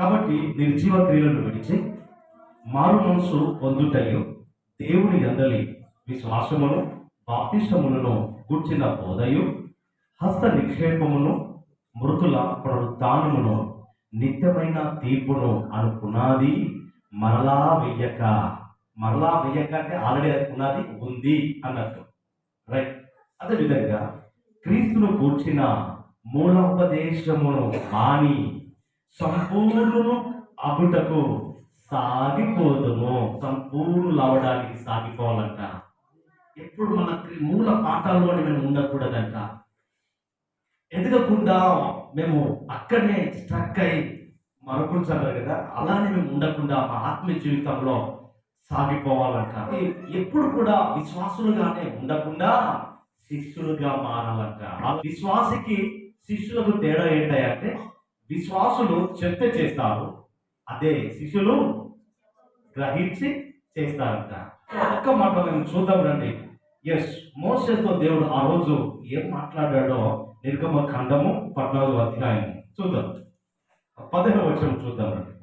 కాబట్టి నిర్జీవ క్రియలను విడిచి మారు మనసు పొందుటయు దేవుని యందలి విశ్వాసమును బాప్తిస్మములను కూర్చిన బోధయు హస్త నిక్షేపమును మృతుల పునరుత్థానమును నిత్యమైన తీర్పును అనుకున్నది మరలా వెయ్యక అంటే ఆల్రెడీ అనుకున్నది ఉంది అన్నట్టు, రైట్. అదేవిధంగా క్రీస్తును కూర్చిన మూలోపదేశమును మాని సంపూర్ణులు అగుటకు సాగిపోదుము. సంపూర్ణులు అవడానికి సాగిపోవాలంట. ఎప్పుడు మన మూల పాఠాల్లోనే మేము ఉండకూడదంట. ఎదగకుండా మేము అక్కడనే స్ట్రక్ అయి మరొకరు కదా, అలానే మేము ఉండకుండా మా ఆత్మీయ జీవితంలో సాగిపోవాలంట. ఎప్పుడు కూడా విశ్వాసులుగానే ఉండకుండా శిష్యులుగా మారాలంట. ఆ విశ్వాసికి శిష్యులకు తేడా ఏంటంటే విశ్వాసులు చెప్తే చేస్తారు, అదే శిష్యులు గ్రహించి చేస్తారంట. ఒక్క మాట మేము చూద్దాం రండి. మోషేతో దేవుడు ఆ రోజు ఏం మాట్లాడాడో నిర్గమకాండము 14వ అధ్యాయం చూద్దాం. 15వ వచనం చూద్దాం రండి.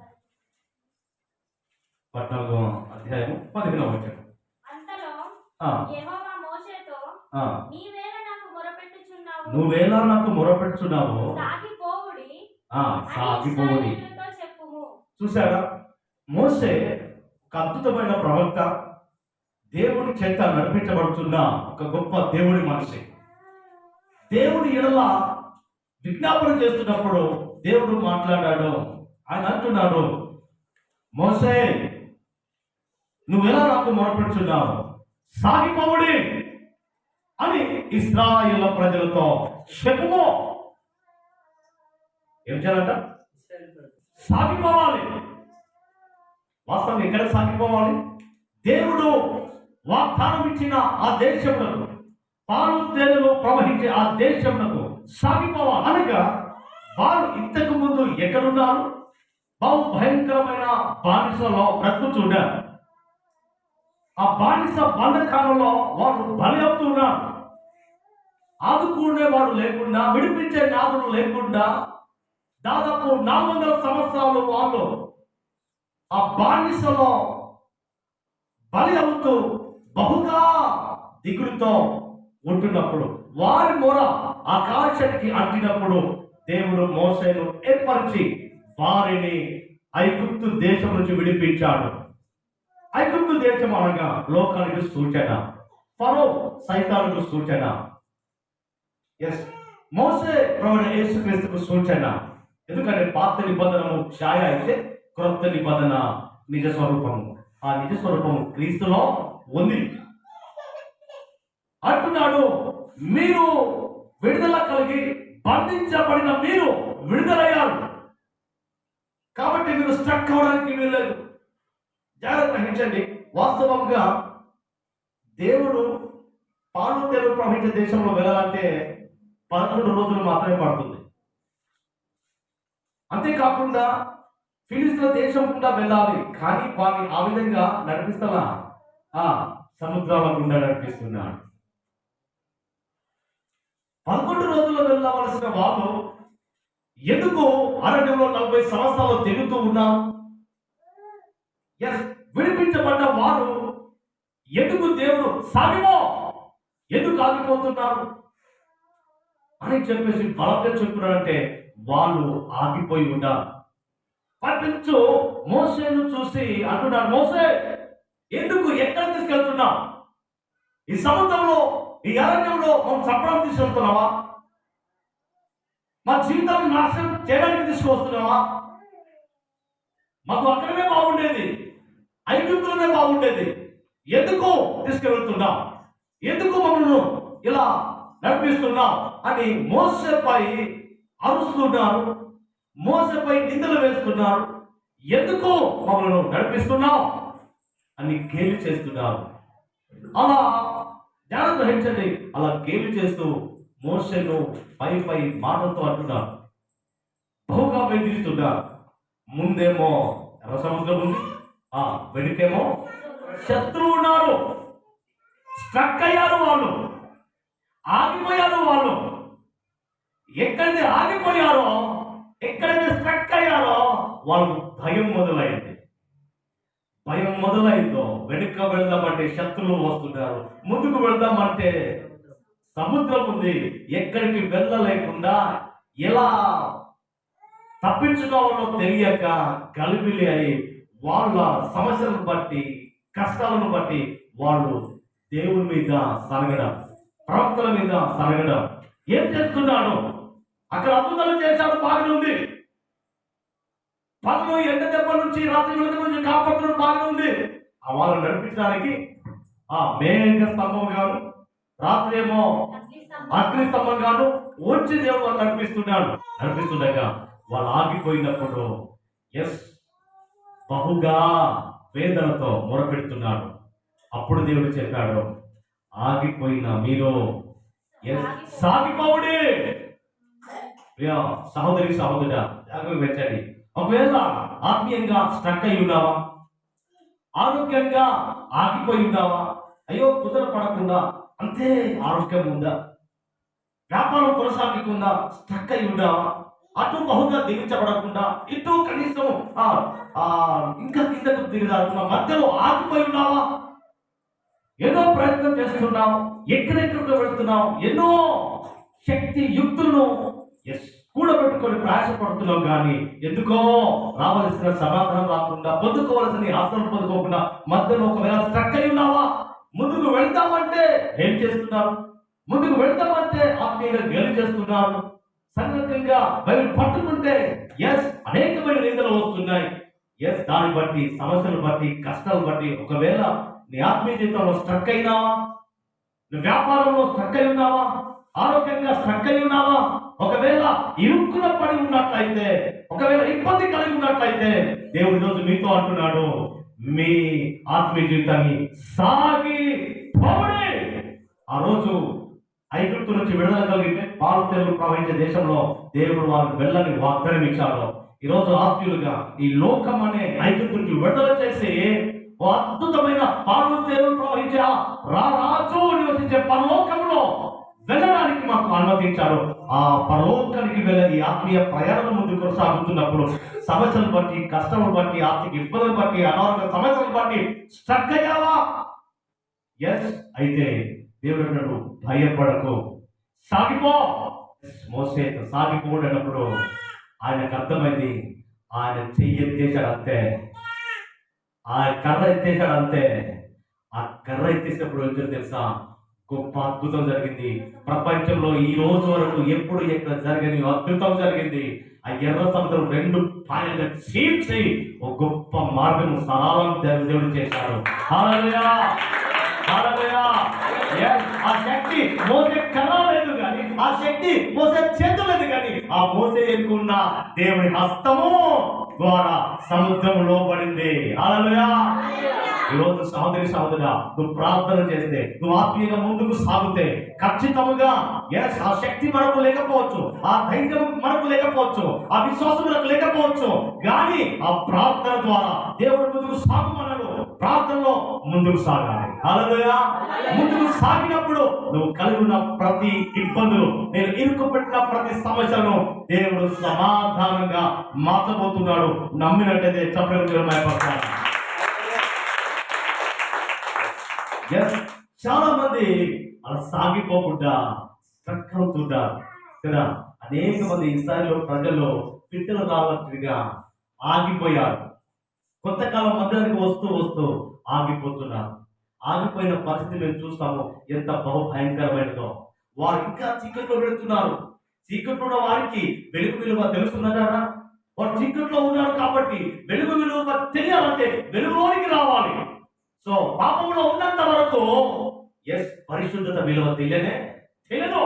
14వ అధ్యాయం 15వ వచనం. నువ్వేలా నాకు మొరపెట్టుచున్నావు సాగిపోవుడి. చూసారా, మోషే ఒక అద్భుతమైన ప్రవక్త, దేవుడి చేత నడిపించబడుతున్న ఒక గొప్ప దేవుడి మనిషి. దేవుడి ఎడల విజ్ఞాపన చేస్తున్నప్పుడు దేవుడు మాట్లాడాడు. ఆయన అంటున్నాడు, మోషే నువ్వెలా నాకు మొరపెడుచున్నావు సాగిపోవుడి అని ఇశ్రాయేలు ప్రజలతో చెప్పుము. ఏం చేయాలంట? సాగిపోవాలి. వాస్తవం ఎక్కడ సాగిపోవాలి? దేవుడు వాగ్దానం ఇచ్చిన ఆ దేశములకు, పాలు తేనెలు ప్రవహించే ఆ దేశములకు సాగిపోవాలి. అనగా వారు ఇంతకు ముందు ఎక్కడున్నారు? బహు భయంకరమైన బానిసలో బ్రతుకుతున్నారు. ఆ బానిస బంధకాలంలో వారు బలి అవుతున్నారు. ఆదుకునే వాడు లేకుండా, విడిపించే నాదులు లేకుండా దాదాపు 400 సంవత్సరాలు వాళ్ళు ఆ బానిసలో బలి అవుతూ బహుగా దిగులుతో ఉంటున్నప్పుడు వారి మొర ఆకాశానికి అంటినప్పుడు దేవుడు మోషేను ఏర్పరిచి వారిని ఐగుప్తు దేశం నుంచి విడిపించాడు. ఐగుప్తు దేశం అనగా లోకానికి సూచన, ఫరో సైతానుకు సూచన. మోషే ప్రభువైన యేసుక్రీస్తుకు సూచన. ఎందుకంటే పాత నిబంధనము ఛాయ అయితే క్రొత్త నిబంధన నిజ స్వరూపము. ఆ నిజ స్వరూపము క్రీస్తులో ఉంది. అంటున్నాడు, మీరు విడుదల కలిగి బంధించబడిన మీరు విడుదలయ్యారు కాబట్టి మీరు స్ట్రక్ అవడానికి వీల్లేదు. జాగ్రత్త గ్రహించండి. వాస్తవంగా దేవుడు పాలు తేనెలు ప్రవహించే దేశంలో వెళ్ళాలంటే 11 రోజులు మాత్రమే పడుతుంది. అంతేకాకుండా ఫిలిస్తీన్ల దేశం గుండా వెళ్ళాలి, కానీ వారిని ఆ విధంగా నడిపిస్తానా? సముద్రాల గుండా నడిపిస్తున్నాడు. 11 రోజుల్లో వెళ్ళవలసిన వాళ్ళు ఎందుకు అరణ్యంలో 40 సంవత్సరాలు తిరుగుతూ ఉన్నారు? విడిపించబడ్డ వారు ఎందుకు దేవుడు సాగిపో ఎందుకు ఆగిపోతున్నారు అని చెప్పేసి బలంగా చెప్తున్నారంటే వాళ్ళు ఆగిపోయి ఉంటారు. పంపించు మోసేను చూసి అంటున్నాడు, మోసే ఎందుకు ఎక్కడ తీసుకెళ్తున్నావు? ఈ సముద్రంలో, ఈ అరణ్యంలో మనం చంపడానికి తీసుకెళ్తున్నావా? మా జీవితాన్ని నాశనం చేయడానికి తీసుకొస్తున్నావా? మాకు అక్కడనే బాగుండేది, ఐగుప్తులోనే బాగుండేది, ఎందుకు తీసుకెళ్తున్నావు? ఎందుకు మమ్మల్ని ఇలా నడిపిస్తున్నావు అని మోసేపై అరుస్తున్నారు, మోసేపై నిందలు వేస్తున్నారు. ఎందుకు మమ్మల్ని నడిపిస్తున్నావు అని గేలి చేస్తున్నారు. అలా జ్ఞానం గ్రహించండి. అలా గేలి చేస్తూ మోసేను పై పై మాటలతో అంటున్నారు, బహుగా బెదిరిస్తున్నారు. ముందేమో ఎర్ర సముద్రం ఉంది, వెనుకేమో శత్రువు ఉన్నారు. స్ట్రక్ అయ్యారు వాళ్ళు, ఆగిపోయారు వాళ్ళు. ఎక్కడైతే ఆగిపోయారో ఎక్కడైతే స్ట్రక్ అయ్యారో వాళ్ళకు భయం మొదలైంది. భయం మొదలైందో వెనుక వెళ్దామంటే శత్రువులు వస్తున్నారు, ముందుకు వెళ్దామంటే సముద్రం ఉంది. ఎక్కడికి వెళ్ళలేకుండా ఎలా తప్పించుకోవాలో తెలియక గలిబిలి అయి వాళ్ళ సమస్యలను బట్టి కష్టాలను బట్టి వాళ్ళు దేవుని మీద సనగడం, ప్రవక్తల మీద సనగడం. ఏం చేస్తున్నాడు? అక్కడ అద్భుతాలు చేశాడు, బాగానే ఉంది. పగలు ఎండ దెబ్బ నుంచి రాత్రి వెలుగు నుంచి కాపాడుతున్న బాగానే ఉంది. ఆ వాళ్ళని నడిపించడానికి ఆ మేఘ స్తంభం గాను, రాత్రి ఏమో అగ్ని స్తంభం గాను వచ్చి దేవుడు వాళ్ళు నడిపిస్తుండగా వాళ్ళు ఆగిపోయినప్పుడు బహుగా వేదనతో మొరపెడుతున్నాడు. అప్పుడు దేవుడు చెప్పాడు, ఆగిపోయిన మీరు సాగిపోవుడి. సహోదరి సహోదరుడా వెచ్చండి. ఒకవేళ ఆత్మీయంగా స్ట్రక్ అయి ఉన్నావా, ఆరోగ్యంగా ఆగిపోయి ఉన్నావా, అయ్యో కుదరపడకుండా అంతే ఆరోగ్యం ఉందా, వ్యాపారం కొనసాగకుండా స్ట్రక్ అయి ఉన్నావా, అటు బహుగా దిగించబడకుండా ఇటు కనీసం ఇంకా కిందకు దిగజారుతున్నా మధ్యలో ఆగిపోయి ఉన్నావా, ఎన్నో ప్రయత్నం చేస్తున్నావు, ఎక్కడెక్కడికి వెళ్తున్నావు, ఎన్నో శక్తి యుక్తులను కూడబెట్టుకొని ప్రయాసపడుతున్నావు, కానీ ఎందుకో రావలసిన సమాధానం రాకుండా, పొందుకోవలసిన ఆస్తులను పొందుకోకుండా మధ్యలో ఒకవేళ స్ట్రక్ అయి ఉన్నావా, ముందుకు వెళ్తామంటే ఏం చేస్తున్నారు, ముందుకు వెళ్తామంటే ఆత్మీయంగా గెలి చేస్తున్నారు, సంఘంగా బయలు పట్టుకుంటే అనేకమైన నిందలు వస్తున్నాయి. దాన్ని బట్టి సమస్యలు బట్టి కష్టాలు బట్టి ఒకవేళ నీ ఆత్మీయ జీవితంలో స్ట్రక్ అయినావా, నీ వ్యాపారంలో స్ట్రక్ అయి ఉన్నావా, ఆరోగ్యంగా స్ట్రక్ అయి ఉన్నావా, ఒకవేళ ఇరుక్కున పడి ఉన్నట్లయితే, ఒకవేళ ఇబ్బంది కలిగి ఉన్నట్లయితే దేవుడు ఈరోజు మీతో అంటున్నాడు, మీ ఆత్మీయ జీవితాన్ని సాగి పోవడే. ఆ రోజు ఐగుప్తు నుంచి విడుదల కలిగితే పాలు తేనెలు ప్రవహించే దేశంలో దేవుడు వారికి వెళ్ళని వాగ్దానం ఇచ్చాడు. ఈరోజు ఆత్మీయులుగా ఈ లోకం అనే ఐగుప్తు నుంచి విడుదల చేసి అద్భుతమైన పాలు తేనెలు ప్రవహించే రాజు నివసించే పరలోకంలో వెళ్ళడానికి మాకు అనుమతించారు. ఆ పరలోకానికి వెళ్ళే ఈ ఆత్మీయ ప్రయాణం ముందు కొనసాగుతున్నప్పుడు సమస్యలు బట్టి, కష్టాలను బట్టి, ఆర్థిక ఇబ్బందులు బట్టి, అనారోగ్య సమస్యలు బట్టి స్ట్రక్ అయ్యావా? అయితే దేవుడు అన్నాడు, భయపడకు, సాగిపో. మోసే సాగిపోడన్నప్పుడు ఆయనకు అర్థమైంది, ఆయన చెయ్యి ఎత్తేసాడు అంతే, ఆ కర్ర ఎత్తేసాడు అంతే. ఆ కర్ర ఎత్తేసినప్పుడు ఏం తెలుసా, గొప్ప అద్భుతం జరిగింది. ప్రపంచంలో ఈ రోజు వరకు ఎప్పుడు ఎక్కడ జరగని అద్భుతం జరిగింది. ఆ ఎర్ర సముద్రం రెండు పాయలుగా చీల్చి ఒక గొప్ప మార్గం సరళం దేవుడు చేశాడు. హల్లెలూయా, హల్లెలూయా. ఆ శక్తి మోసే కర్ర లేదు కానీ, ఆ శక్తి మోసే చేతులు లేదు కానీ, ఆ మోసే ఎక్కున్న దేవుని హస్తము ద్వారా సముద్రం లోపడింది. హల్లెలూయా. ఈరోజు సహోదరి సహోదరుడా, నువ్వు ప్రార్థన చేస్తే, నువ్వు ఆత్మీయంగా ముందుకు సాగితే ఖచ్చితంగా ఆ శక్తి మనకు లేకపోవచ్చు, ఆ ధైర్యం మనకు లేకపోవచ్చు, ఆ విశ్వాసం మనకు లేకపోవచ్చు, కానీ ఆ ప్రార్థన ద్వారా దేవుడు ముందుకు సాగమన్నాడు. ప్రార్థనలో ముందుకు సాగాలి. హల్లెలూయా. ముందుకు సాగినప్పుడు నువ్వు కలిగి ఉన్న ప్రతి ఇబ్బందులు, నేను ఇరుక్కుపెట్టిన ప్రతి సమస్యను దేవుడు సమాధానంగా మార్చబోతున్నాడు. నమ్మినట్టయితే చెప్పడం భయపడతాను. చాలా మంది అలా సాగిపోకుండా స్ట్రక్ అవుతుంటారు కదా. అనేక మంది ఇస్రాయేలు ప్రజలు పిట్టలు రావట్టుగా ఆగిపోయారు. కొంతకాలం మధ్యానికి వస్తూ వస్తూ ఆగిపోతున్నారు. ఆగిపోయిన పరిస్థితి మేము చూస్తాము, ఎంత బహు భయంకరమైనదో. వారు ఇంకా చీకట్లో పెడుతున్నారు. చీకట్లో ఉన్న వారికి వెలుగు విలువ తెలుస్తుందన్నారా? వారు చీకట్లో ఉన్నారు కాబట్టి వెలుగు విలువ తెలియాలంటే వెలుగులోనికి రావాలి. సో పాపంలో ఉన్నంత వరకు పరిశుద్ధత విలువ తెలియదు.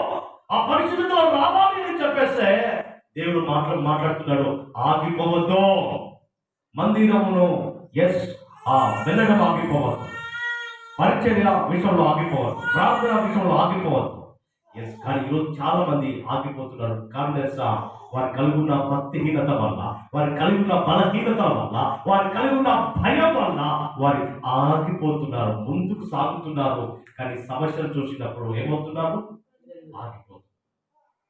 ఆ పరిశుద్ధతలో రావాలి అని చెప్పేస్తే దేవుడు మాట్లాడుతున్నాడు, ఆగిపోవద్దు. మందిరమును వెళ్ళడం ఆగిపోవద్దు, పరిచర్య విషయంలో ఆగిపోవద్దు, ప్రార్థన విషయంలో ఆగిపోవద్దు. కానీ ఈరోజు చాలా మంది ఆగిపోతున్నారు. కారణం తెలుసా? వారు కలిగి ఉన్న భక్తిహీనత వల్ల, వారు కలిగి ఉన్న బలహీనత వల్ల, వారు కలిగి ఉన్న భయం వల్ల వారు ఆగిపోతున్నారు. ముందుకు సాగుతున్నారు, కానీ సమస్యలు చూసినప్పుడు ఏమవుతున్నారు? ఆగిపోతున్నారు.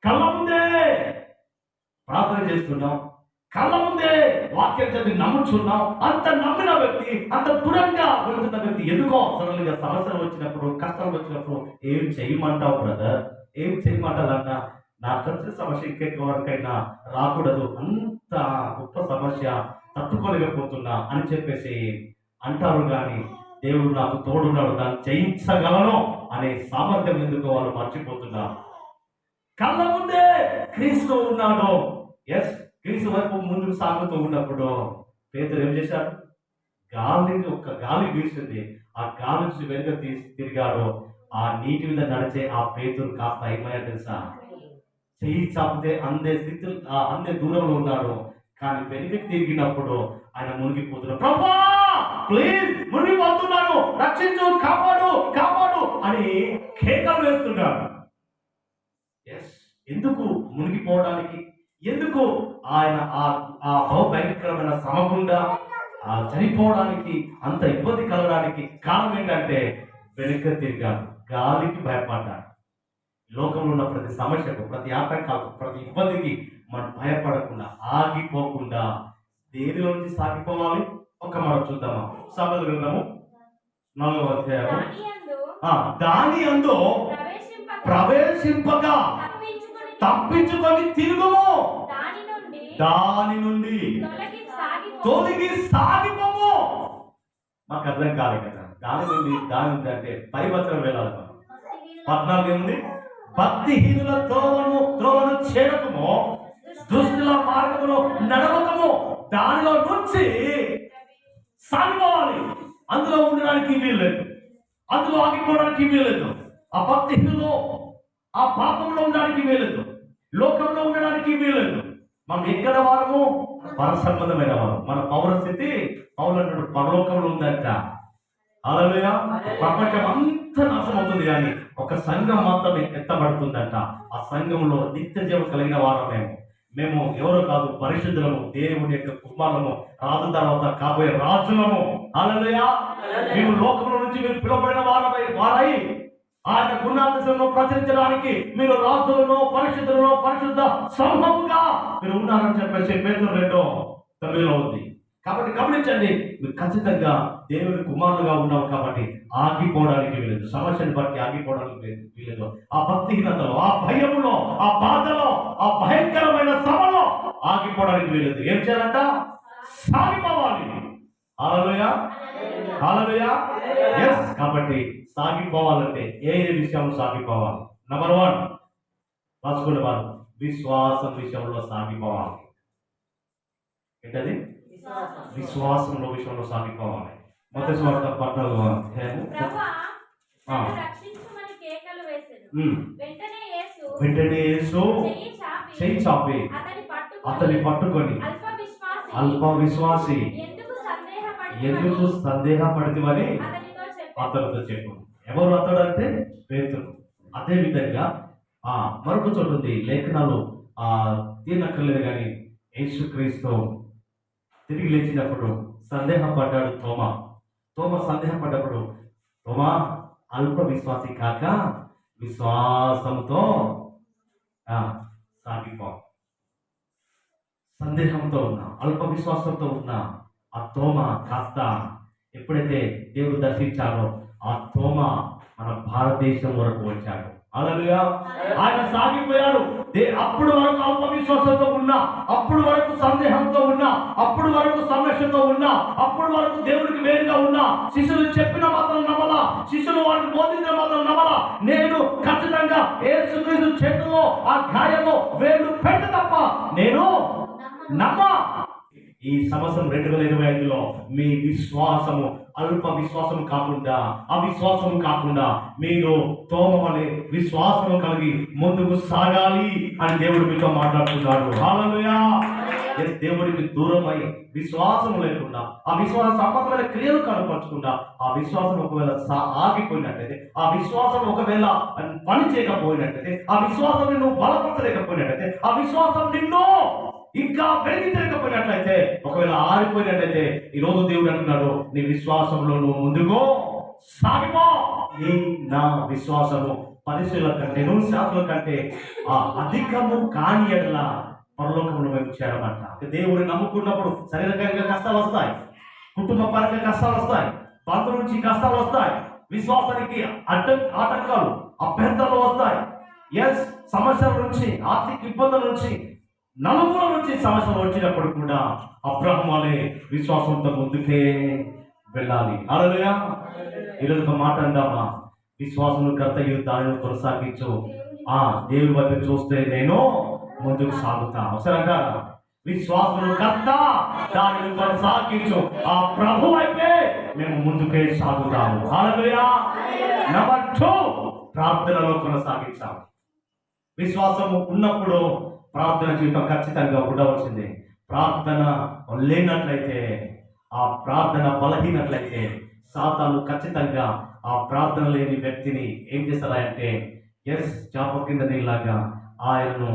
కళ్ళ ముందే ప్రార్థన చేస్తున్నాం, కళ్ళ ముందే వాక్యం చదివి నమ్ముచున్నాం. అంత నమ్మిన వ్యక్తి, అంత దూరంగా వెళుతున్న వ్యక్తి ఎందుకో సడన్గా సమస్యలు వచ్చినప్పుడు, కష్టాలు వచ్చినప్పుడు ఏం చేయమంటావు బ్రదర్, ఏం చేయమంటారన్న, నాకు వచ్చిన సమస్య ఇంకెక్కువ వరకైనా రాకూడదు, అంత గొప్ప సమస్య తట్టుకోలేకపోతున్నా అని చెప్పేసి అంటారు. కానీ దేవుడు నాకు తోడున్నాడు, దాన్ని జయించగలను అనే సామర్థ్యం ఎందుకు వాళ్ళు మర్చిపోతున్నారు. కళ్ళ ముందే క్రీస్తు ఉన్నాడు. ఎస్, క్రీస్తు వైపు ముందుకు సాగుతూ ఉన్నప్పుడు పేతురు ఏం చేశాడు? ఒక్క గాలి వీసింది, ఆ గాలి నుంచి వెనుక తిరిగాడు. ఆ నీటి మీద నడిచే ఆ పేతురు కాస్త ఏమయ్యా తెలుసా? చెయ్యి చాపితే అందే దూరంలో ఉన్నాడు. కానీ వెనుకకి తిరిగినప్పుడు ఆయన మునిగిపోతున్నాడు. ప్రభా ప్లీజ్, మునిగిపోతున్నాను, రక్షించు, కాపాడు కాపాడు అని కేకలు వేస్తున్నాడు. ఎస్, ఎందుకు మునిగిపోవడానికి, ఎందుకు ఆయన ఆ భయంకరమైన శ్రమకుండా చనిపోవడానికి, అంత ఇబ్బంది కలగడానికి కారణం ఏంటంటే వెనుక తిరిగాడు, గాలికి భయపడ్డాడు. లోకంలో ఉన్న ప్రతి సమస్యకు, ప్రతి ఆటంకాలకు, ప్రతి ఇబ్బందికి మనం భయపడకుండా, ఆగిపోకుండా దేనిలో నుంచి సాగిపోవాలి? ఒక మాట చూద్దామా? సామెతల గ్రంథము 4వ అధ్యాయము. దాని యందు ప్రవేశింపగా తప్పించుకొని తిరుగుము, దాని నుండి తొలగి సాగిపోము. మాకు అర్థం కాదు కదా, దాని నుండి అంటే పై వచనం వెళ్ళాలి. మనం 14 ఏముంది? భక్తిహీనుల త్రోవను చేరకము, దుష్టుల మార్గములో నడవకము, దానిలో నుంచి సాగిపోవాలి. అందులో ఉండడానికి వీల్లేదు, అందులో ఆగిపోవడానికి వీల్లేదు. ఆ భక్తిహీనులో, ఆ పాపంలో ఉండడానికి వీల్లేదు, లోకంలో ఉండడానికి వీల్లేదు. మనం ఎక్కడ వారము? పరసంబంధమైన వారు. మన పౌరస్థితి పౌరులు పరలోకంలో ఉందంట. హల్లెలూయా. ప్రపంచం అంతా నాశనం అవుతుంది, కానీ ఒక సంఘం మాత్రమే ఎత్తబడుతుందంట. ఆ సంఘంలో నిత్య జీవం కలిగిన వారు మేము ఎవరో కాదు, పరిశుద్ధులము, దేవుని యొక్క కుమారులము, రాజు తర్వాత కాబోయే రాజులము. హల్లెలూయా. మేము లోకంలో నుంచి మీరు పిలువబడిన వారై ఆయన గుణాంశంలో ప్రచురించడానికి మీరు రాజులను, పరిశుద్ధులను, పరిశుద్ధ సమూహముగా మీరు ఉన్నారని చెప్పేసి పేతురు 2:9 ఉంది. కాబట్టి గమనించండి, మీరు ఖచ్చితంగా దేవుని కుమారులుగా ఉన్నావు కాబట్టి ఆగిపోవడానికి వీలేదు, సమస్యను బట్టి ఆగిపోవడానికి వీలేదు. ఆ భక్తిహీనతలో, ఆ భయములో, ఆ బాధలో, ఆ భయంకరమైన శ్రమలో ఆగిపోవడానికి వీలేదు. ఏం చేయాలంట? సాగిపోవాలి. హల్లెలూయా, హల్లెలూయా. yes, కాబట్టి సాగిపోవాలంటే ఏ విషయంలో సాగిపోవాలి? నంబర్ 1 రాసుకునే వారు, విశ్వాసం విషయంలో సాగిపోవాలి. ఏంటది? విశ్వాసంలో విషయంలో సాగిపోవాలి. మొదటి సువార్త 14వ అధ్యాయము. వెంటనే యేసు చెయ్యి చాపి అతని పట్టుకొని, అల్ప విశ్వాసి ఎందుకు సందేహపడితివని అతనితో చెప్పు. ఎవరు అతడు అంటే పేతురు. అదే విధంగా మరొక చోటు ఉంది, లేఖనాలు తీనక్కర్లేదు కానీ యేసుక్రీస్తు తిరిగి లేచినప్పుడు సందేహపడ్డాడు తోమ సందేహపడ్డప్పుడు, తోమా అల్ప విశ్వాసి కాక విశ్వాసంతో సాగిపో. సందేహంతో ఉన్నా, అల్ప విశ్వాసంతో ఉన్నా ఆ తోమ కాస్త ఎప్పుడైతే దేవుడు దర్శించాడో ఆ తోమ మన భారతదేశం వరకు వచ్చాడు. హల్లెలూయా. ఆయన సాగిపోయాడు. అప్పుడు వరకు అల్ప విశ్వాసంతో ఉన్నా, అప్పుడు వరకు సందేహంతో ఉన్నా, అప్పుడు వరకు సమస్యతో ఉన్నా, అప్పుడు వరకు దేవుడికి వేరుగా ఉన్నా, శిష్యులు చెప్పిన మాత్రం నమ్మలా, శిష్యులు వారిని బోధించిన మాత్రం నమ్మలా. నేను ఖచ్చితంగా యేసుక్రీస్తు చేతుల్లో ఆ గాయంలో వేలు పెట్ట తప్ప నేను నమ్మా. ఈ సంవత్సరం 2025లో మీ విశ్వాసము అల్ప విశ్వాసము కాకుండా, అవిశ్వాసము కాకుండా మీరు తోమవలే విశ్వాసము కలిగి ముందుకు సాగాలి అని దేవుడు మీతో మాట్లాడుతున్నాడు. హల్లెలూయా. దేవుడికి దూరమై విశ్వాసం లేకుండా, ఆ విశ్వాస సంబంధమైన క్రియలు కనపరచకుండా, ఆ విశ్వాసం ఒకవేళ ఆగిపోయినట్లయితే, ఆ విశ్వాసం ఒకవేళ పని చేయకపోయినట్లయితే, ఆ విశ్వాసం నిన్ను బలపరచలేకపోయినట్లయితే, ఆ విశ్వాసం నిన్ను ఇంకా పెరిగించలేకపోయినట్లయితే, ఒకవేళ ఆరిపోయినట్లయితే, ఈరోజు దేవుడు అంటున్నాడు, నీ విశ్వాసంలో నువ్వు ముందుకు సాగిపో. నా విశ్వాసము పరిశీల కంటే, శాఖల కంటే అధికము కాని ఎడల పరలోకంలో మేము చేరమంట. దేవుడిని నమ్ముకున్నప్పుడు శారీరకంగా కష్టాలు వస్తాయి, కుటుంబ పరంగా కష్టాలు వస్తాయి, బంధువుల నుంచి కష్టాలు వస్తాయి, విశ్వాసానికి ఆటంకాలు అభ్యంతరాలు వస్తాయి. ఎస్, సమస్యల నుంచి, ఆర్థిక ఇబ్బందుల నుంచి, నలుగుల నుంచి సమస్యలు వచ్చినప్పుడు కూడా అబ్రహాము వలె విశ్వాసంతో ముందుకే వెళ్ళాలి. హల్లెలూయా. ఈరోజు ఒక మాట అందామా? విశ్వాసం కర్తయు దానిని కొనసాగించు. దేవుని వైపు చూస్తే నేను ముందుకు సాగుతా. ఒకసారి అంటారా? విశ్వాసం కర్త దానిని కొనసాగించు, ఆ ప్రభు అయితే మేము ముందుకే సాగుతాము. హల్లెలూయా. నంబర్ 2, ప్రార్థనలో కొనసాగించాము. విశ్వాసము ఉన్నప్పుడు ప్రార్థన జీవితం ఖచ్చితంగా ఉండవలసిందే. ప్రార్థన లేనట్లయితే, ఆ ప్రార్థన బలహీనట్లయితే సాతాను ఖచ్చితంగా ఆ ప్రార్థన లేని వ్యక్తిని ఏం చేస్తారంటే, చేప కింద నీళ్ళలాగా ఆయనను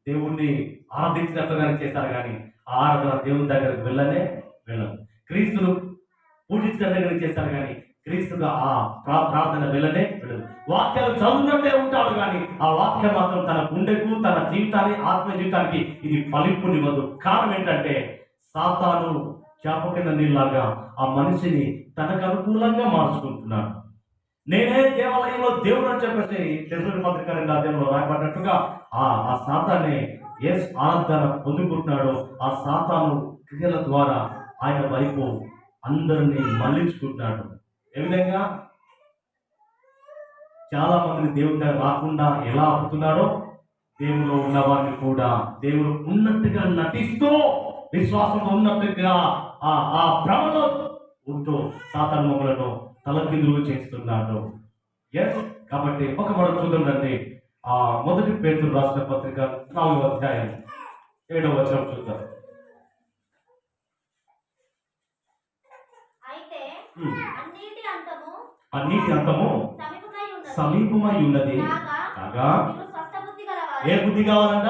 దేవుణ్ణి ఆరాధించినట్లుగానే చేస్తారు, కానీ ఆ ఆరాధన దేవుని దగ్గరకు వెళ్ళదు. క్రీస్తును పూజించిన దగ్గర చేస్తారు, కానీ క్రీస్తుగా ఆ ప్రార్థన వెళ్ళదు. వాక్యాలు చదువునట్టే ఉంటాడు, కానీ ఆ వాక్యం మాత్రం తన గుండెకు, తన జీవితాన్ని, ఆత్మ జీవితానికి ఇది ఫలింపునివ్వదు. కారణం ఏంటంటే, సాతాను చేప కింద నీళ్ళలాగా ఆ మనిషిని తనకు అనుకూలంగా మార్చుకుంటున్నాడు. నేనే దేవాలయంలో దేవుడు అని చెప్పేసి తెలుగు పత్రిక 2వ అధ్యాయంలో రాయబడినట్టుగా ఆ సాతానే ఆరాధన పొందుకుంటున్నాడు. ఆ సాతాను క్రియల ద్వారా ఆయన వైపు అందరినీ మళ్లించుకుంటున్నాడు. ఏ విధంగా? చాలా మందిని దేవుని దగ్గర రాకుండా ఎలా ఆపుతున్నాడో, దేవులో ఉన్న వారిని కూడా దేవుడు ఉన్నట్టుగా నటిస్తూ, విశ్వాసంలో ఉన్నట్టుగా ఆ భ్రమలో ఉంటూ సాతాను మమ్మలను తలకిందులు చేస్తున్నాడు. కాబట్టి ఒక మాట చూద్దాండి. మొదటి పేతురు రాసిన పత్రిక 4వ అధ్యాయం 7వ వచనం చూద్దాం. అన్నిటి అంతము సమీపమై ఉన్నది కాగా ఏ బుద్ధి కావాలంట?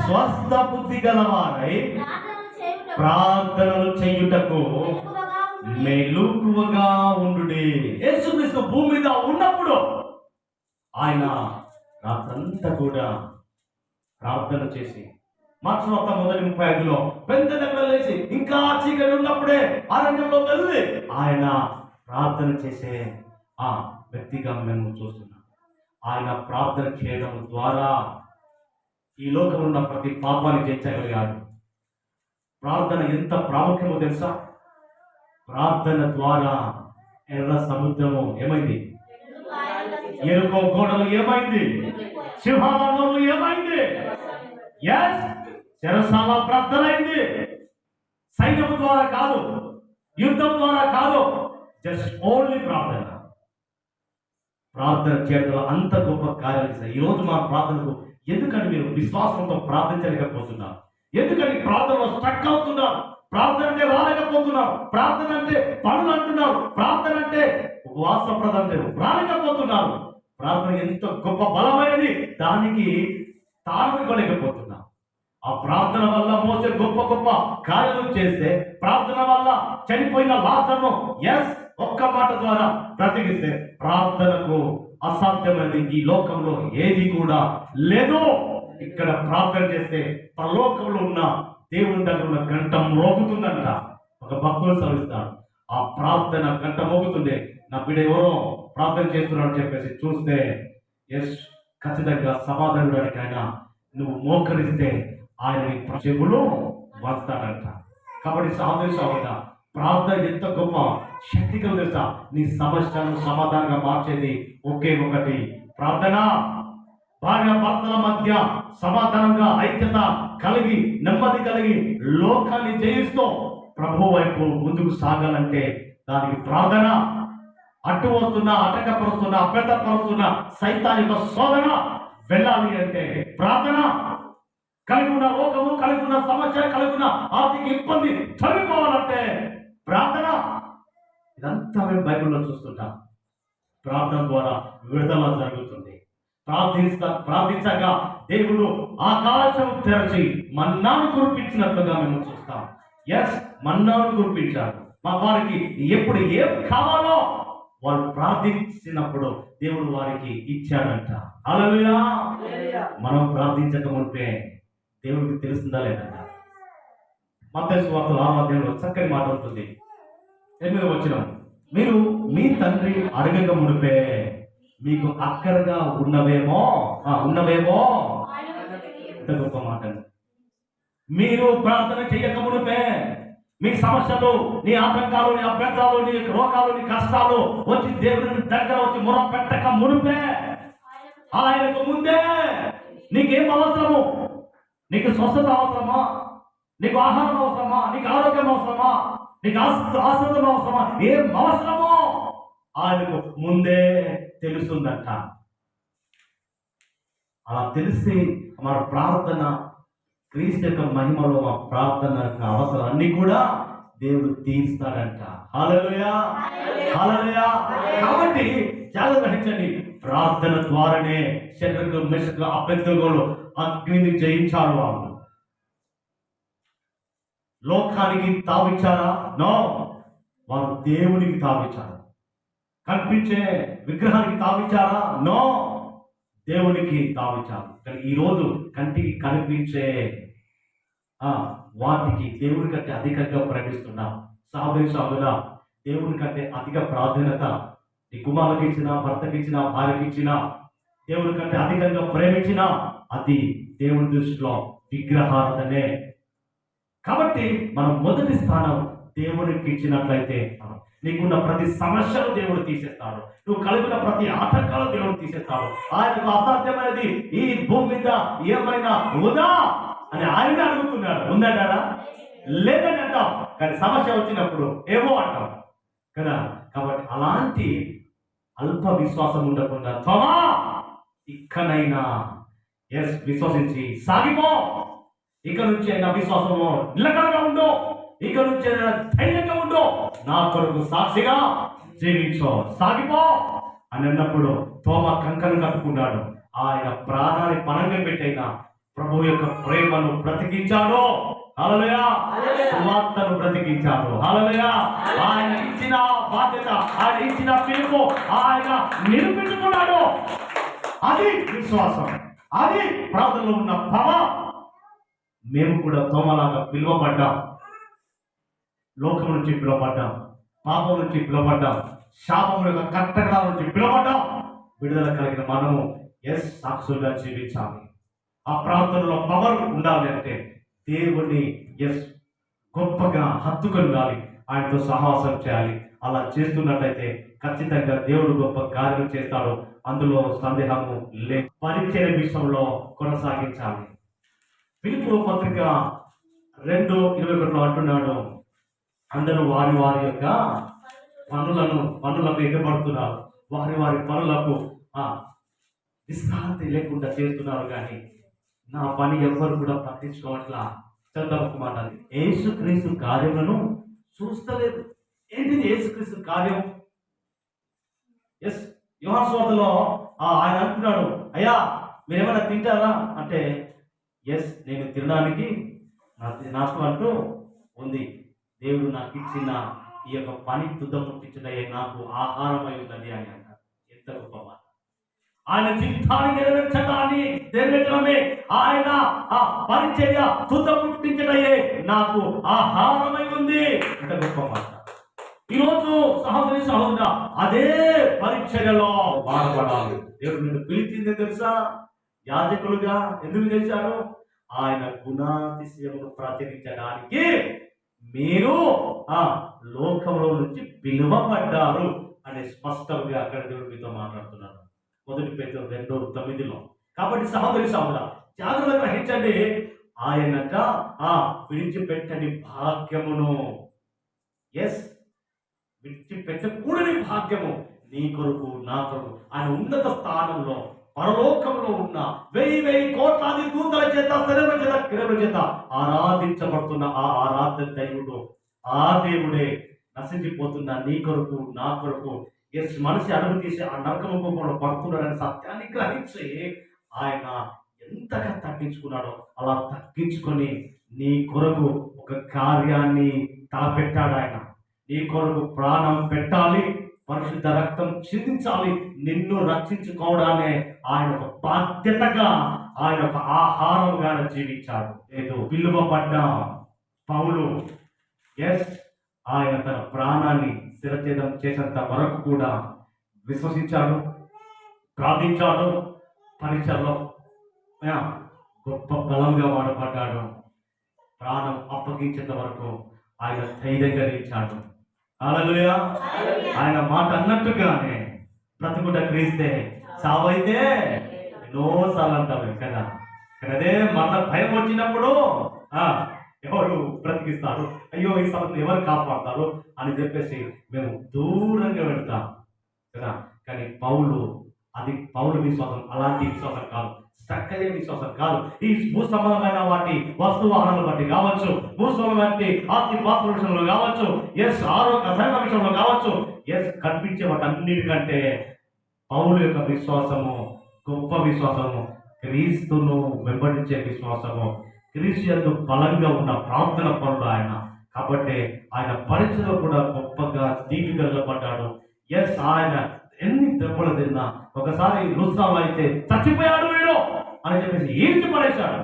స్వస్థ బుద్ధి గలవారై ప్రార్థనలు చేయుటకు మెలకువగా ఉండుడి. యేసుక్రీస్తు భూమి మీద ఉన్నప్పుడు ఆయన రాత్రంతా కూడా ప్రార్థన చేసి, మార్క్స్ 1:35లో పెద్ద దగ్గర లేచి ఇంకా చీకటి ఉన్నప్పుడే అరణ్యంలో వెళ్ళి ఆయన ప్రార్థన చేసే ఆ వ్యక్తిగా మేము చూస్తున్నాం. ఆయన ప్రార్థన చేయడం ద్వారా ఈ లోకంలో ఉన్న ప్రతి పాపాన్ని జయించగలిగాడు. ప్రార్థన ఎంత ప్రాముఖ్యమో తెలుసా? ప్రార్థన ద్వారా ఎర్ర సముద్రము ఏమైంది? ఎరుకో గోడలు ఏమైంది? సింహాలయంలో ఏమైంది? చెరసాల ప్రార్థన అయింది. సైన్యం ద్వారా కాదు, యుద్ధం ద్వారా కాదు, జస్ట్ ఓన్లీ ప్రార్థన. ప్రార్థన చేయడం అంత గొప్ప కార్యాలు చేశారు. ఈరోజు మా ప్రార్థనకు ఎందుకని మీరు విశ్వాసంతో ప్రార్థించలేకపోతున్నారు? ఎందుకని ప్రార్థనలో స్ట్రక్ అవుతున్నారు? ప్రార్థన అంటే రాలేకపోతున్నారు. ప్రార్థన అంటే పనులు అంటున్నారు. ప్రార్థన అంటే ఉపవాస ప్రార్థన రాలేకపోతున్నారు. ప్రార్థన ఎంత గొప్ప బలమైనది, దానికి తాను ఇవ్వలేకపోతున్నారు. ఆ ప్రార్థన వల్ల మోసే గొప్ప గొప్ప కార్యాలు చేస్తే, ప్రార్థన వల్ల చనిపోయిన లాజరును ఒక్క మాట ద్వారా బ్రతికిస్తే, ప్రార్థనకు అసాధ్యమైనది ఈ లోకంలో ఏది కూడా లేదు. ఇక్కడ ప్రార్థన చేస్తే పరలోకంలో ఉన్న దేవుని దగ్గర ఉన్న గంట మోగుతుందంట. ఒక భక్తులు సవిస్తాడు, ఆ ప్రార్థన గంట మోగుతుంది. నా బిడ్డ ఎవరో ప్రార్థన చేస్తున్నాడు చెప్పేసి చూస్తే ఖచ్చితంగా సమాధానానికి ఆయన నువ్వు మోకరిస్తే ఆయన చెవులు వస్తాడంట. కాబట్టి సాధుగా ప్రార్థన ఎంత గొప్ప శక్తి తెలుసా? నీ సమస్యను సమాధానంగా మార్చేది ఒకే ఒకటి ప్రార్థన. భార్య భర్తల మధ్య సమాధానంగా ఐక్యత కలిగి, నెమ్మది కలిగి, లోకాన్ని జయిస్తూ ప్రభు వైపు ముందుకు సాగాలంటే దానికి ప్రార్థన. అడ్డు వస్తున్న, అటకపరుస్తున్న, అభ్యర్థపరుస్తున్న సైతానిక శోధన వెళ్ళాలి అంటే ప్రార్థన. కలిగి ఉన్న రోగము, కలిగి ఉన్న సమస్య, కలిగి ఉన్న ఆర్థిక ఇబ్బంది చనిపోవాలంటే ప్రార్థన. ఇదంతా మేము బైబిల్లో చూస్తుంటాం. ప్రార్థన ద్వారా విడుదల జరుగుతుంది. ప్రార్థించగా దేవుడు ఆకాశం తెరచి మన్నాను కురిపించినట్లుగా మేము చూస్తాం. మన్నాను కురిపించారు. మా వారికి ఎప్పుడు ఏం కావాలో వాళ్ళు ప్రార్థించినప్పుడు దేవుడు వారికి ఇచ్చాడంట. హల్లెలూయా. మనం ప్రార్థించక మునిపే దేవుడికి తెలుస్తుందా లేదంట. మత్తయి సువార్త 6వ అధ్యాయంలో చక్కని మాట ఉంటుంది. 8వ వచనం, మీరు మీ తండ్రి అడగక మునిపే మీకు అక్కరగా ఉన్నవేమో ఎంత గొప్ప మాట. మీరు ప్రార్థన చేయక మునిపే మీ సమస్యలు, నీ ఆటంకాలు, నీ అభ్యంతరాలు, నీ రోగాలు, నీ కష్టాలు వచ్చి దేవుని దగ్గర వచ్చి మొర పెట్టక మునిపే, ఆయనకు ముందే నీకేం అవసరము, నీకు స్వస్థత అవసరమా, నీకు ఆహారం అవసరమా, నీకు ఆరోగ్యం అవసరమా, నీకు ఆశ్రదం అవసరమా, ఏం అవసరమో ఆయనకు ముందే తెలుస్తుందంట. అలా తెలిసి మన ప్రార్థన, క్రీస్తు యొక్క మహిమలో మా ప్రార్థన అవసరాన్ని కూడా దేవుడు తీరుస్తాడంట. హల్లెలూయా, హల్లెలూయా. కాబట్టి చాలా గ్రహించండి, ప్రార్థన ద్వారానే శత్రుకు మెషకు అభ్యర్థులు అగ్నిని జయించారు. వాళ్ళు లోకానికి తావిచ్చారా? నో, వారు దేవునికి తావిచ్చారు. కనిపించే విగ్రహానికి తావిచ్చారా? నో, దేవునికి తావిచ్చారు. కానీ ఈరోజు కంటికి కనిపించే వాటికి దేవుని కంటే అధికంగా ప్రేమిస్తున్నాం. సహోదరుడా, దేవుని కంటే అధిక ప్రాధాన్యత నీ కుమారుకి ఇచ్చిన, భర్తకి ఇచ్చిన, భార్యకి ఇచ్చిన, దేవుని కంటే అధికంగా ప్రేమించిన అది దేవుని దృష్టిలో విగ్రహారాధనే. కాబట్టి మనం మొదటి స్థానం దేవునికి ఇచ్చినట్లయితే నీకున్న ప్రతి సమస్యను దేవుడు తీసేస్తాడు. నువ్వు కలిగిన ప్రతి ఆటంకాలు దేవుడు తీసేస్తాడు. ఆయనకు అసాధ్యమైనది ఈ భూమి మీద ఏమైనా ఉందా అని ఆయన అడుగుతున్నాడు. ఉందంటారా? లేదని అంటాం. కానీ సమస్య వచ్చినప్పుడు ఏమో అంటాం కదా. కాబట్టి అలాంటి అల్ప విశ్వాసం ఉండకుండా తోమా ఇక్కడైనా విశ్వసించి సాగిపో. ఇక నుంచి అయినా విశ్వాసము నిలకడగా ఉండు, ఇక నుంచి అయినా ధైర్యంగా ఉండు, నా కొరకు సాక్షిగా జీవించో, సాగిపో అని అన్నప్పుడు తోమ కంకణం కట్టుకున్నాడు. ఆయన ప్రాణాన్ని పణంగా పెట్టైనా ప్రభు యొక్క ప్రేమను బ్రతికించాడు. హల్లెలూయా. సువార్తను బ్రతికించాడు. హల్లెలూయా. ఆయన ఇచ్చిన బాధ్యత, ఆయన ఇచ్చిన పిలుపు ఆయన నిరూపించుకున్నాడు. అది విశ్వాసం, అది ప్రార్థనలో ఉన్న పవర్. మేము కూడా తోమలాగా పిలువబడ్డాం. లోకం నుంచి పిలువబడ్డాం, పాపం నుంచి పిలువబడ్డాం, శాపం యొక్క కట్టకడాల నుంచి పిలువబడ్డాం. విడుదల కలిగిన మనము సాక్షులుగా జీవించాలి. ఆ ప్రార్థనలో పవర్ ఉండాలి అంటే దేవుణ్ణి గొప్పగా హత్తుకొని ఉండాలి, ఆయనతో సహవాసం చేయాలి. అలా చేస్తున్నట్లయితే ఖచ్చితంగా దేవుడు గొప్ప కార్యం చేస్తాడు. అందులో సందేహము లేదు. పరిచయ విషయంలో కొనసాగించాలి. ఫిలిప్పీ పత్రిక 2:21 అంటున్నాడు, అందరూ వారి వారి యొక్క పనులకు ఎగబడుతున్నారు, వారి వారి పనులకు విశ్రాంతి లేకుండా చేస్తున్నారు. కానీ నా పని ఎవ్వరు కూడా పట్టించుకోవట్లా. చదువు మాట, యేసుక్రీస్తు కార్యములను చూస్తలేదు. ఏంటిది యేసుక్రీస్తు కార్యం? యోహాను సువార్తలో ఆయన అంటున్నాడు, అయ్యా మీరేమైనా తింటారా అంటే నేను తినడానికి నాకు అంటూ ఉంది. దేవుడు నాకు ఇచ్చిన ఈ యొక్క పని తుద ముట్టించుటయే నాకు ఆహారమై ఉన్నది అని అంటారు. ఎంత గొప్ప మాట! ఆయన చిత్తాన్ని నెరవేర్చడమే ఆయన ఆ పరిచర్య తుద ముట్టించుటయే నాకు ఆహారమై ఉంది. ఎంత గొప్ప మాట! ఈరోజు సహోదరుడా, అదే పరిచర్యలో బాధపడాలి. దేవుడు నిన్ను పిలిచిందే తెలుసా? యాజకులుగా ఎందుకు చేశారు? ఆయన గుణాతిశయమును ప్రచురించడానికి మీరు లోకంలో నుంచి పిలువబడ్డారు అని స్పష్టంగా అక్కడ దేవుడు మీతో మాట్లాడుతున్నాడు. 1 పేతురు 2:9. కాబట్టి సహోదరుడా, జాగ్రత్తగా గ్రహించండి. ఆయనట విడిచిపెట్టని భాగ్యమును, విడిచిపెట్టకూడని భాగ్యము నీ కొరకు, నా కొరకు ఆయన ఉన్నత స్థానంలో పరలోకంలో ఉన్న 1000 కోట్లాది దూతల చేత కిరముల చేత ఆరాధించబడుతున్న ఆ ఆరాధ్య దైవుడు, ఆ దేవుడే నశించిపోతున్న నీ కొరకు, నా కొరకు మనిషి అడుగు తీసి ఆ నరకముఖంలో పడుతున్నాడని సత్యాన్ని గ్రహించి ఆయన ఎంతగా తగ్గించుకున్నాడో అలా తగ్గించుకొని నీ కొరకు ఒక కార్యాన్ని తలపెట్టాడు. ఆయన నీ కొరకు ప్రాణం పెట్టాలి, పరిశుద్ధ రక్తం చిందించాలి, నిన్ను రక్షించుకోవడాన్ని ఆయన ఒక బాధ్యతగా, ఆయన ఒక ఆహారంగా జీవించాడు. ఏదో పిలువబడ్డ పౌలు, ఎస్, ఆయన తన ప్రాణాన్ని శిరఛేదం చేసేంత వరకు కూడా విశ్వసించాడు, ప్రార్థించాడు, పరీక్షల్లో గొప్ప బలంగా వాడబడ్డాడు. ప్రాణం అప్పగించేంత వరకు ఆయన ధైర్యంగా నిలిచాడు. హల్లెలూయా. ఆయన మాట అన్నట్టుగానే బ్రతుకుట క్రీస్తే, చావైతే ఎన్నోసార్లు అంటారు కదా. అదే మన భయం వచ్చినప్పుడు ఎవరు బ్రతికిస్తారు, అయ్యో ఈ సమస్యను ఎవరు కాపాడతారు అని చెప్పేసి మేము దూరంగా వెళ్తాం కదా. కానీ పౌలు విశ్వాసం అలాంటి విశ్వాసం కాదు, స్టక్ అయ్యే విశ్వాసం కాదు. ఈ భూసంబంధమైన వాటి వస్తువాహనాలు బట్టి కావచ్చు, భూసంబంధమైన ఆస్తి పాస్తుల విషయంలో కావచ్చు, ఎస్, ఆరోగ్య శరీర విషయంలో కావచ్చు, ఎస్, కనిపించే వాటి అన్నిటికంటే పౌలు యొక్క విశ్వాసము గొప్ప విశ్వాసము, క్రీస్తును వెంబడించే విశ్వాసము, క్రీస్తు యందు బలంగా ఉన్న ప్రార్థన పరుడు ఆయన. కాబట్టి ఆయన పరీక్షలో కూడా గొప్పగా దీపిగా నిలబడ్డాడు. ఎస్, ఆయన ఎన్ని దెబ్బలు తిన్నా, ఒకసారి రుస్తాలు అయితే చచ్చిపోయాడు వీడు అని చెప్పేసి ఈడ్చి పడేశాడు.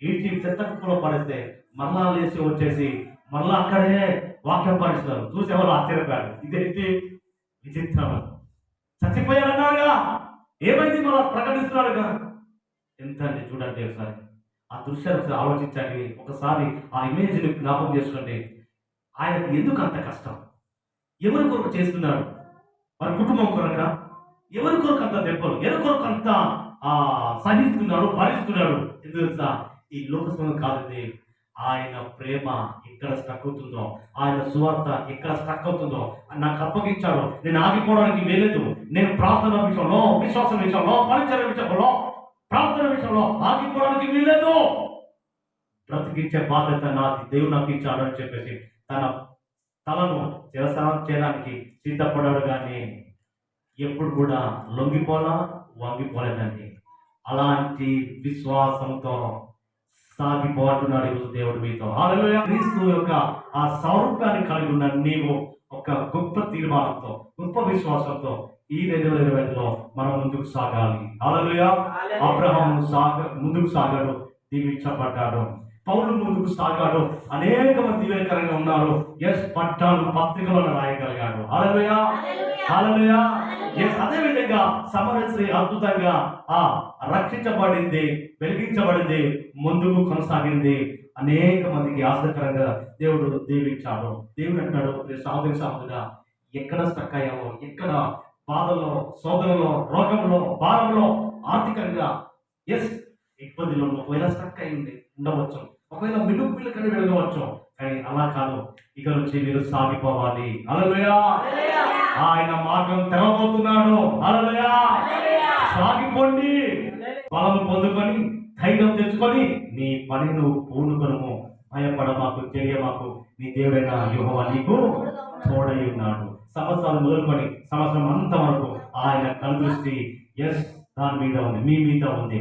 ఈడ్చి చెత్త కుప్పలో పడేస్తే మళ్ళా లేచి వచ్చేసి మళ్ళా అక్కడే వాక్యం పడిస్తారు. చూసేవాళ్ళు ఆశ్చర్యపోయాడు, ఇదేంటి విచిత్రం, చచ్చిపోయాడన్నాడుగా, ఏమైంది మళ్ళా ప్రకటిస్తున్నాడుగా. ఎంత అండి చూడండి, ఒకసారి ఆ దృశ్యాన్ని ఒకసారి ఆలోచించండి, ఒకసారి ఆ ఇమేజ్ని జ్ఞాపకం చేసుకోండి. ఆయనకు ఎందుకు అంత కష్టం, ఎవరి కొరకు చేస్తున్నాడు, వారి కుటుంబం కొరక, ఎవరి కొరకు అంత దెబ్బలు, ఎవరి కొరకు అంత సహిస్తున్నాడు, భరిస్తున్నాడు. ఎందుకు తెలుసా, ఈ లోక సంబంధం కాదు. ఆయన ప్రేమ ఎక్కడ స్టక్ అవుతుందో, ఆయన సువార్త ఎక్కడ స్టక్ అవుతుందో నాకు అప్పగించాడు. నేను ఆగిపోవడానికి వీలేదు. నేను ప్రార్థన విషయంలో, విశ్వాసం విషయంలో, పరిచయ విషయంలో, ప్రార్థన విషయంలో ఆగిపోవడానికి వీలేదు. బ్రతికించే బాధ్యత నాది, దేవుడు నాకు ఇచ్చాడు అని చెప్పేసి తన తలను చిరసనం చేయడానికి సిద్ధపడాడు. కానీ ఎప్పుడు కూడా లొంగిపోలా, వంగిపోలేదండి. అలాంటి విశ్వాసంతో సాగిపోతున్నాడు ఈరోజు దేవుడు మీతో. హల్లెలూయా. క్రీస్తు యొక్క ఆ స్వరూపాన్ని కలిగి ఉన్న నీవు ఒక గొప్ప తీర్మానంతో, గొప్ప విశ్వాసంతో ఈ 2020లో మనం ముందుకు సాగాలి. హల్లెలూయా. అబ్రహాము ముందుకు సాగాడు, దీవించబడ్డాడు. పౌలు ముందుకు సాగాడు, అనేక మంది దీవెనకరంగా ఉన్నారు. ఎస్, పత్రికలను రాయగలిగాడు. హల్లెలూయా, హల్లెలూయా. ఎస్, అదే విధంగా సమరస్త్రీ అద్భుతంగా రక్షించబడింది, వెలిగించబడింది, ముందుకు కొనసాగింది. అనేక మందికి ఆశ్చర్యకరంగా దేవుడు దీవించాడు. దేవుడు అంటాడు, సహోదరుడా, ఎక్కడ స్టక్ అయ్యావో, ఎక్కడ బాధల్లో, శోధనలో, రోగంలో, భారంలో, ఆర్థికంగా ఎస్ ఇబ్బందిలో ఒకవేళ స్టక్ అయింది ఉండవచ్చు, ఒకవేళ మినుపిల్ల కని వెళ్ళవచ్చు. కానీ అలా కాదు, ఇక నుంచి మీరు సాగిపోవాలి. హల్లెలూయా. ఆయన మార్గం తెరవబోతున్నాడు. హల్లెలూయా. సాగిపోండి, బలము పొందుకొని, ధైర్యం తెచ్చుకొని నీ పని నువ్వు పూనుకొనుము. భయపడమాకు, తెలియమాకు, నీ దేవుడైన యెహోవా నీకు తోడై ఉన్నాడు. సంవత్సరాలు మొదలుకొని సంవత్సరం అంత వరకు ఆయన కనుదృష్టి ఎస్ దాని మీద ఉంది, మీ మీద ఉంది.